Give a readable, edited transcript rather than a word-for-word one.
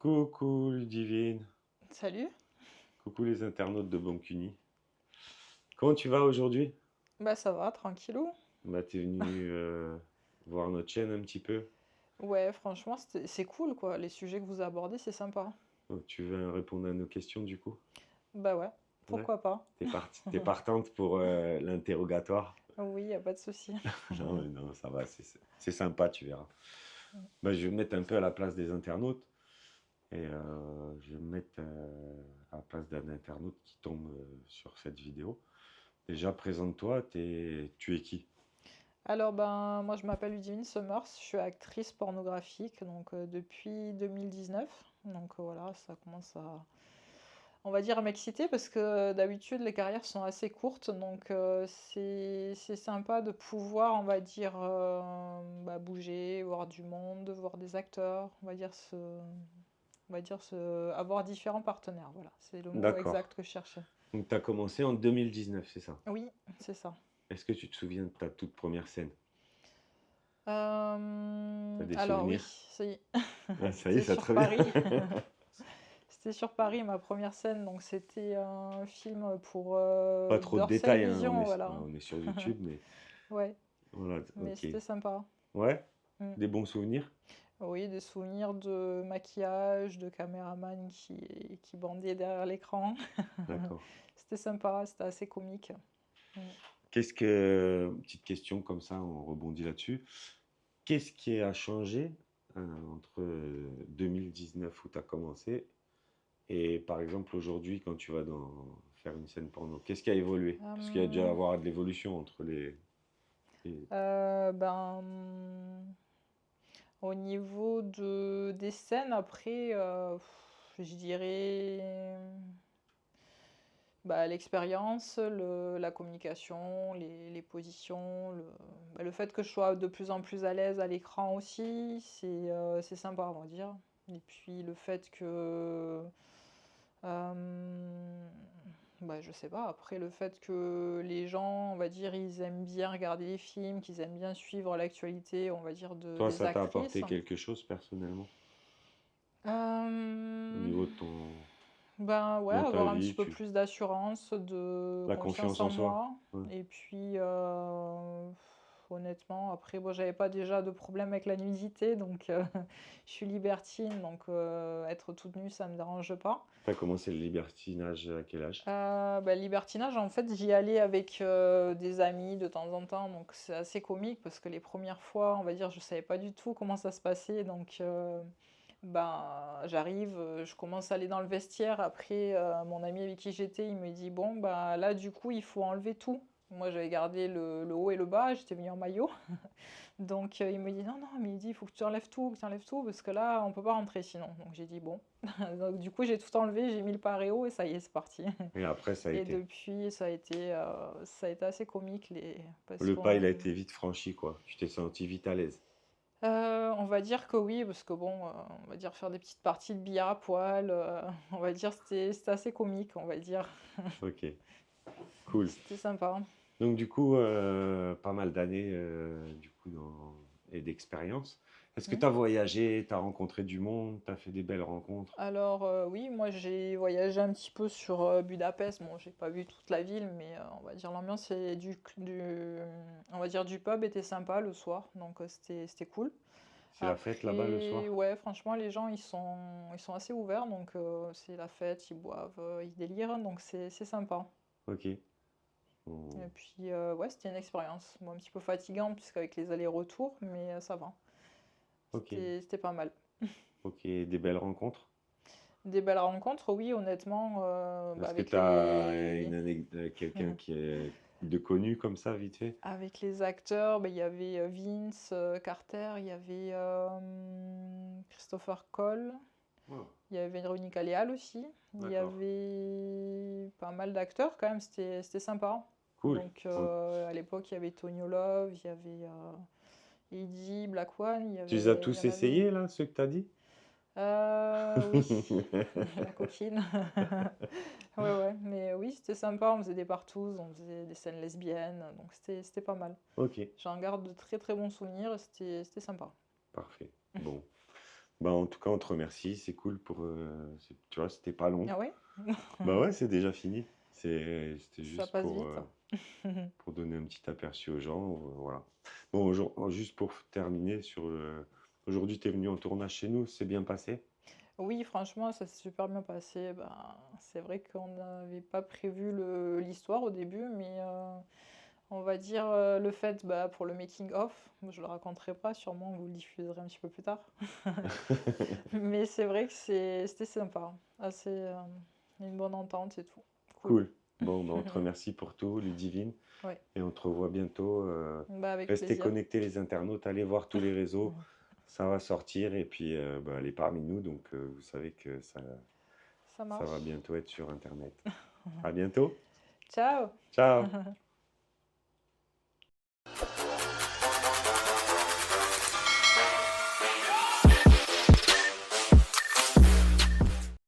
Coucou Ludivine, Salut. coucou les internautes de Boncuni. Comment tu vas aujourd'hui? Bah ça va, tranquillou. Bah t'es venu voir notre chaîne un petit peu. Ouais, franchement, c'est cool quoi. Les sujets que vous abordez, c'est sympa. Oh, tu veux répondre à nos questions du coup? Bah ouais, Ouais. pourquoi pas. T'es partante pour l'interrogatoire? Oui, y a pas de souci. Non, mais non, ça va, c'est sympa, tu verras. Bah, je vais me mettre un peu à la place des internautes et je vais me mettre à la place d'un internaute qui tombe sur cette vidéo. Déjà, présente-toi, tu es qui? Alors ben moi je m'appelle Ludivine Summers, je suis actrice pornographique donc depuis 2019. Donc voilà, ça commence à on va dire à m'exciter parce que d'habitude les carrières sont assez courtes donc c'est sympa de pouvoir on va dire bah, bouger, voir du monde, voir des acteurs, avoir différents partenaires, voilà, c'est le mot D'accord. exact que je cherchais. Donc, tu as commencé en 2019, c'est ça? Oui, c'est ça. Est-ce que tu te souviens de ta toute première scène? Tu as des Alors oui, souvenirs? ça y est. Ah, ça y est, C'était ça sur te revient? Paris. C'était sur Paris, ma première scène, donc c'était un film pour Pas trop de Dorsay détails, hein, Vision, voilà. on est sur YouTube, mais Ouais, voilà, mais ok. c'était sympa. Ouais? Mm. Des bons souvenirs? Oui, des souvenirs de maquillage, de caméraman qui bandait derrière l'écran. D'accord. C'était sympa, c'était assez comique. Mm. Petite question comme ça, on rebondit là-dessus. Qu'est-ce qui a changé entre 2019 où tu as commencé et par exemple aujourd'hui quand tu vas faire une scène porno? Qu'est-ce qui a évolué? Parce qu'il y a dû Euh, avoir de l'évolution entre les- ben, au niveau des scènes, après, je dirais bah, l'expérience, la communication, les positions, le fait que je sois de plus en plus à l'aise à l'écran aussi, c'est sympa, on va dire. Et puis le fait que bah, je sais pas, après le fait que les gens, on va dire, ils aiment bien regarder les films, qu'ils aiment bien suivre l'actualité, on va dire, Toi, des ça t'a actrices. apporté quelque chose personnellement au Euh, niveau ben ouais, dans ta avoir un petit vie, peu plus d'assurance, de la confiance confiance en en soi. moi. Ouais. Et puis, honnêtement, après, bon, j'avais pas déjà de problème avec la nudité, donc je suis libertine, donc être toute nue, ça me dérange pas. T'as commencé le libertinage à quel âge? Bah, le libertinage, en fait, j'y allais avec des amis de temps en temps, donc c'est assez comique parce que les premières fois, on va dire, je savais pas du tout comment ça se passait, donc ben, j'arrive, je commence à aller dans le vestiaire. Après, mon ami avec qui j'étais, il me dit, bon, bah là, du coup, il faut enlever tout. Moi, j'avais gardé le haut et le bas, j'étais venue en maillot. Donc, il me dit, non, non, mais il dit, il faut que tu enlèves tout, parce que là, on peut pas rentrer sinon. Donc, j'ai dit, bon. Donc, du coup, j'ai tout enlevé, j'ai mis le paréo et ça y est, c'est parti. Et après, ça a Et été. depuis, ça a été assez comique, parce Le pas, il a qu'on été vite franchi, quoi. Tu t'es senti vite à l'aise. on va dire que oui, parce que bon, on va dire faire des petites parties de billard à poil, on va dire c'était assez comique, on va dire. Ok, cool. C'était sympa. Donc du coup, pas mal d'années et d'expérience. Est-ce que Hmm. tu as voyagé, tu as rencontré du monde, tu as fait des belles rencontres? Alors oui, moi j'ai voyagé un petit peu sur Budapest. Bon, j'ai pas vu toute la ville, mais on va dire l'ambiance on va dire du pub était sympa le soir, donc c'était cool. C'est la fête là-bas le Après, soir? ouais, franchement, les gens ils sont assez ouverts, donc c'est la fête, ils boivent, ils délirent, donc c'est sympa. Ok. Et Oh, puis, ouais, c'était une expérience. Bon, un petit peu fatigante, puisqu'avec les allers-retours, mais ça va. ok, C'était pas mal. ok. Des belles rencontres? Des belles rencontres, oui, honnêtement, bah, Est-ce que avec tu as quelqu'un les... qui est de connu comme ça, vite fait? avec les acteurs, bah, il y avait Vince Carter, il y avait Christopher Cole, Oh, il y avait Véronica Leal aussi. Il y d'accord. avait pas mal d'acteurs quand même, c'était sympa. Cool. Donc à l'époque, il y avait Tonio Love, il y avait Eddie, Black One, Tu les as il y tous en avait. essayés là, ceux que tu as dit? Oui, la coquine. Ouais, ouais, mais oui, c'était sympa. On faisait des partous, on faisait des scènes lesbiennes, donc c'était pas mal. Ok, J'en garde de très très bons souvenirs, c'était sympa. parfait. Bon. Bah, en tout cas, on te remercie. C'est cool pour, tu vois, c'était pas long. Ah oui? Bah ouais, c'est déjà fini. C'était Ça juste passe vite. pour donner un petit aperçu aux gens. Voilà. Bon, juste pour terminer aujourd'hui, tu es venu en tournage chez nous, c'est bien passé? Oui, franchement, ça s'est super bien passé. Ben, c'est vrai qu'on n'avait pas prévu l'histoire au début, mais on va dire le fait bah, pour le making of, je le raconterai pas, sûrement vous le diffuserez un petit peu plus tard. Mais c'est vrai que c'était sympa, assez une bonne entente et tout. Cool. Cool. Bon, bah, on te remercie pour tout, Ludivine, Ouais, et on te revoit bientôt. bah avec Restez plaisir. connectés, les internautes, allez voir tous les réseaux, ça va sortir, et puis bah, elle est parmi nous, donc vous savez que Ça ça va marche. bientôt être sur Internet. À bientôt. Ciao! Ciao!